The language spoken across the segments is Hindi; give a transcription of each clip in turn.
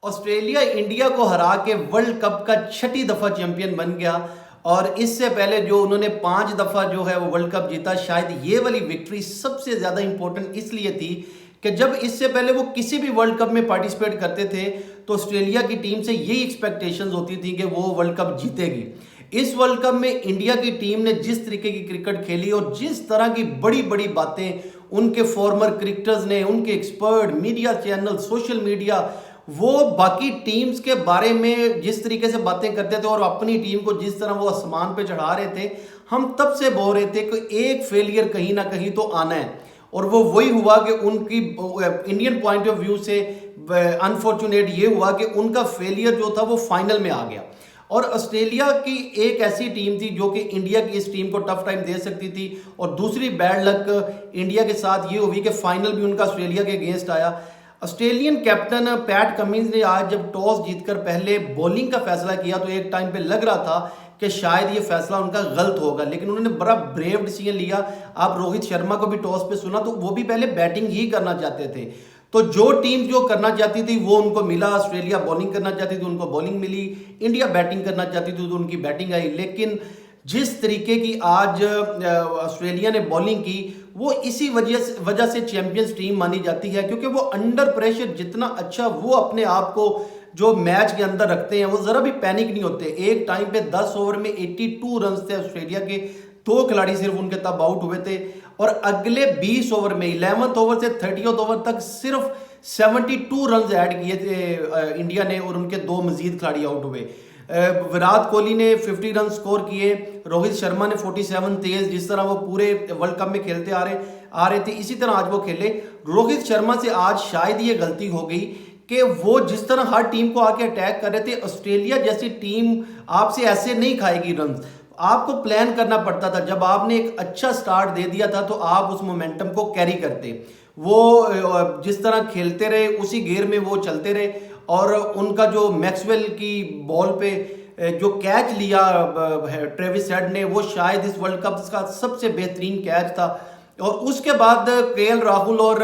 ऑस्ट्रेलिया इंडिया को हरा के वर्ल्ड कप का छठी दफा चैंपियन बन गया। और इससे पहले जो उन्होंने 5 दफा जो है वो वर्ल्ड कप जीता, शायद ये वाली विक्ट्री सबसे ज्यादा इंपॉर्टेंट इसलिए थी कि जब इससे पहले वो किसी भी वर्ल्ड कप में पार्टिसिपेट करते थे तो ऑस्ट्रेलिया की टीम से यही एक्सपेक्टेशंस होती थी कि वो वर्ल्ड कप जीतेगी। इस वर्ल्ड कप में इंडिया की टीम ने जिस तरीके की क्रिकेट खेली और जिस तरह की बड़ी बड़ी बातें उनके फॉर्मर क्रिकेटर्स ने, उनके expert, media channel, social media, वो बाकी टीम्स के बारे में जिस तरीके से बातें करते थे और अपनी टीम को जिस तरह वो आसमान पे चढ़ा रहे थे, हम तब से बोल रहे थे कि एक फेलियर कहीं ना कहीं तो आना है। और वो वही हुआ कि उनकी इंडियन पॉइंट ऑफ व्यू से अनफॉर्चुनेट ये हुआ कि उनका फेलियर जो था वो फाइनल में आ गया। और ऑस्ट्रेलिया की एक ऐसी टीम थी जो कि इंडिया की इस टीम को टफ टाइम दे सकती थी, और दूसरी बैड लक इंडिया के साथ ये हुई कि फाइनल भी उनका ऑस्ट्रेलिया के अगेंस्ट आया। ऑस्ट्रेलियन कैप्टन पैट कमिंस ने आज जब टॉस जीतकर पहले बॉलिंग का फैसला किया तो एक टाइम पे लग रहा था कि शायद ये फैसला उनका गलत होगा, लेकिन उन्होंने बड़ा ब्रेव डिसीजन लिया। आप रोहित शर्मा को भी टॉस पे सुना तो वो भी पहले बैटिंग ही करना चाहते थे। तो जो टीम जो करना चाहती थी वो उनको मिला। ऑस्ट्रेलिया बॉलिंग करना चाहती थी, उनको बॉलिंग मिली। इंडिया बैटिंग करना चाहती थी तो उनकी बैटिंग आई। लेकिन जिस तरीके की आज ऑस्ट्रेलिया ने बॉलिंग की, वो इसी वजह से चैंपियंस टीम मानी जाती है, क्योंकि वो अंडर प्रेशर जितना अच्छा वो अपने आप को जो मैच के अंदर रखते हैं, वो जरा भी पैनिक नहीं होते। एक टाइम पे 10 ओवर में 82 रन थे ऑस्ट्रेलिया के, 2 खिलाड़ी सिर्फ उनके तब आउट हुए थे। और अगले 20 ओवर में 11th ओवर से 30th ओवर तक सिर्फ 72 रन ऐड किए थे इंडिया ने, और उनके 2 मजीद खिलाड़ी आउट हुए। विराट कोहली ने 50 रन स्कोर किए, रोहित शर्मा ने 47 तेज, जिस तरह वो पूरे वर्ल्ड कप में खेलते आ रहे थे इसी तरह आज वो खेले। रोहित शर्मा से आज शायद ये गलती हो गई कि वो जिस तरह हर टीम को आके अटैक कर रहे थे, ऑस्ट्रेलिया जैसी टीम आपसे ऐसे नहीं खाएगी रन। आपको प्लान करना पड़ता था। जब आपने एक अच्छा स्टार्ट दे दिया था तो आप उस मोमेंटम को कैरी करते। वो जिस तरह खेलते रहे उसी गेयर में वो चलते रहे, और उनका जो मैक्सवेल की बॉल पे जो कैच लिया ट्रेविस हेड ने, वो शायद इस वर्ल्ड कप का सबसे बेहतरीन कैच था। और उसके बाद केएल राहुल और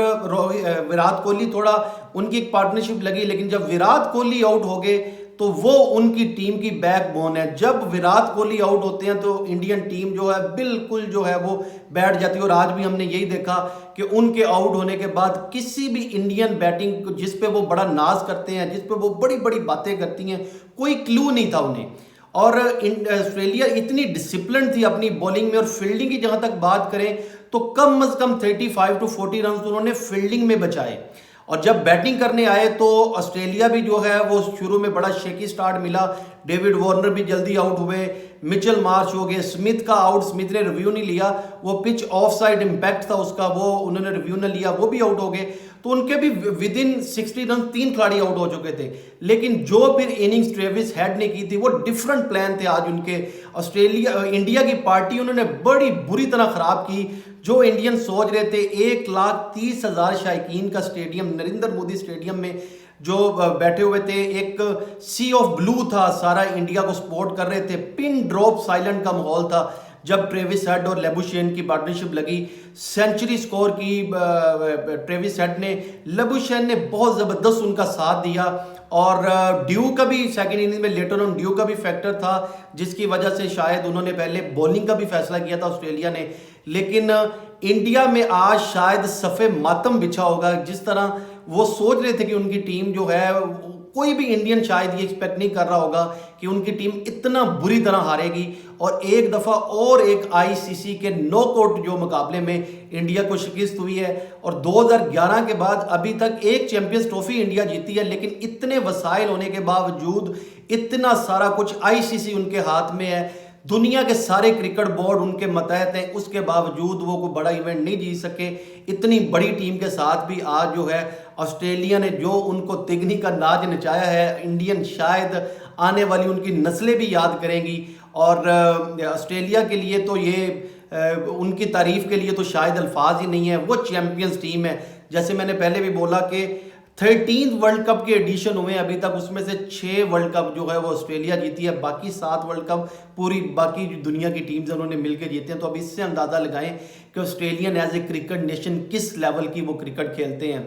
विराट कोहली, थोड़ा उनकी एक पार्टनरशिप लगी, लेकिन जब विराट कोहली आउट हो गए तो वो उनकी टीम की बैकबोन है। जब विराट कोहली आउट होते हैं तो इंडियन टीम जो है बिल्कुल जो है वो बैठ जाती है। और आज भी हमने यही देखा कि उनके आउट होने के बाद किसी भी इंडियन बैटिंग जिस पे वो बड़ा नाज करते हैं, जिस पे वो बड़ी बड़ी बातें करती हैं, कोई क्लू नहीं था उन्हें। और ऑस्ट्रेलिया इतनी डिसिप्लिन थी अपनी बॉलिंग में। और फील्डिंग की जहां तक बात करें तो कम से कम 35 to 40 रन उन्होंने फील्डिंग में बचाए। और जब बैटिंग करने आए तो ऑस्ट्रेलिया भी जो है वो शुरू में बड़ा शेकी स्टार्ट मिला। डेविड वार्नर भी जल्दी आउट हुए, मिचेल मार्श हो गए, स्मिथ का आउट, स्मिथ ने रिव्यू नहीं लिया, वो पिच ऑफ साइड इम्पैक्ट था उसका, वो उन्होंने रिव्यू न लिया, वो भी आउट हो गए। तो उनके भी विद इन 60 रन 3 खिलाड़ी आउट हो चुके थे। लेकिन जो फिर इनिंग्स ट्रेविस हेड ने की थी वो डिफरेंट प्लान थे आज उनके। ऑस्ट्रेलिया इंडिया की पार्टी उन्होंने बड़ी बुरी तरह खराब की। जो इंडियन सोच रहे थे 1,30,000 शायकीन का स्टेडियम, नरेंद्र मोदी स्टेडियम में जो बैठे हुए थे, एक सी ऑफ ब्लू था, सारा इंडिया को सपोर्ट कर रहे थे, पिन ड्रॉप साइलेंट का माहौल था। जब ट्रेविस हेड और लेबुशेन की पार्टनरशिप लगी, सेंचुरी स्कोर की ट्रेविस हेड ने, लेबुशेन ने बहुत जबरदस्त उनका साथ दिया। और ड्यू का भी सेकंड इनिंग में लेटर ऑन ड्यू का भी फैक्टर था, जिसकी वजह से शायद उन्होंने पहले बॉलिंग का भी फैसला किया था ऑस्ट्रेलिया ने। लेकिन इंडिया में आज शायद सफ़े मातम बिछा होगा। जिस तरह वो सोच रहे थे कि उनकी टीम जो है, कोई भी इंडियन शायद ये एक्सपेक्ट नहीं कर रहा होगा कि उनकी टीम इतना बुरी तरह हारेगी। और एक दफ़ा और एक आईसीसी के नॉकआउट जो मुकाबले में इंडिया को शिकस्त हुई है। और 2011 के बाद अभी तक एक चैंपियंस ट्रॉफी इंडिया जीती है, लेकिन इतने वसाइल होने के बावजूद, इतना सारा कुछ आईसीसी उनके हाथ में है, दुनिया के सारे क्रिकेट बोर्ड उनके मतहत हैं, उसके बावजूद वो कोई बड़ा इवेंट नहीं जीत सके। इतनी बड़ी टीम के साथ भी आज जो है ऑस्ट्रेलिया ने जो उनको तिगनी का नाच नचाया है, इंडियन शायद आने वाली उनकी नस्लें भी याद करेंगी। और ऑस्ट्रेलिया के लिए तो ये उनकी तारीफ के लिए तो शायद अल्फाज ही नहीं है। वो चैंपियंस टीम है। जैसे मैंने पहले भी बोला कि 13 वर्ल्ड कप के एडिशन हुए अभी तक, उसमें से 6 वर्ल्ड कप जो है वो ऑस्ट्रेलिया जीती है, बाकी 7 वर्ल्ड कप पूरी बाकी दुनिया की टीम्स उन्होंने मिलकर जीते हैं। तो अब इससे अंदाज़ा लगाएं कि Australian as a cricket nation किस लेवल की वो क्रिकेट खेलते हैं।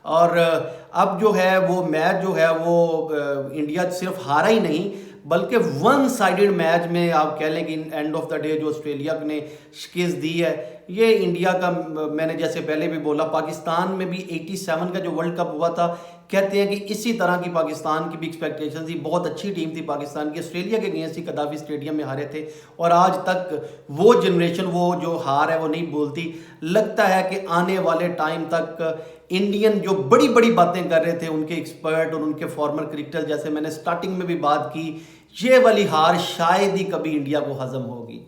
और अब जो है वो मैच जो है वो इंडिया सिर्फ हारा ही नहीं बल्कि वन साइडेड मैच में आप कह लें कि एंड ऑफ द डे जो ऑस्ट्रेलिया ने शिकस्त दी है ये इंडिया का, मैंने जैसे पहले भी बोला, पाकिस्तान में भी 87 का जो वर्ल्ड कप हुआ था, कहते हैं कि इसी तरह की पाकिस्तान की भी एक्सपेक्टेशन थी, बहुत अच्छी टीम थी पाकिस्तान की, ऑस्ट्रेलिया के अगेंस्ट ही कदाफी स्टेडियम में हारे थे और आज तक वो जनरेशन वो जो हार है वो नहीं बोलती। लगता है कि आने वाले टाइम तक इंडियन जो बड़ी बड़ी बातें कर रहे थे उनके एक्सपर्ट और उनके फॉर्मर क्रिकेटर, जैसे मैंने स्टार्टिंग में भी बात की, ये वाली हार शायद ही कभी इंडिया को हजम होगी।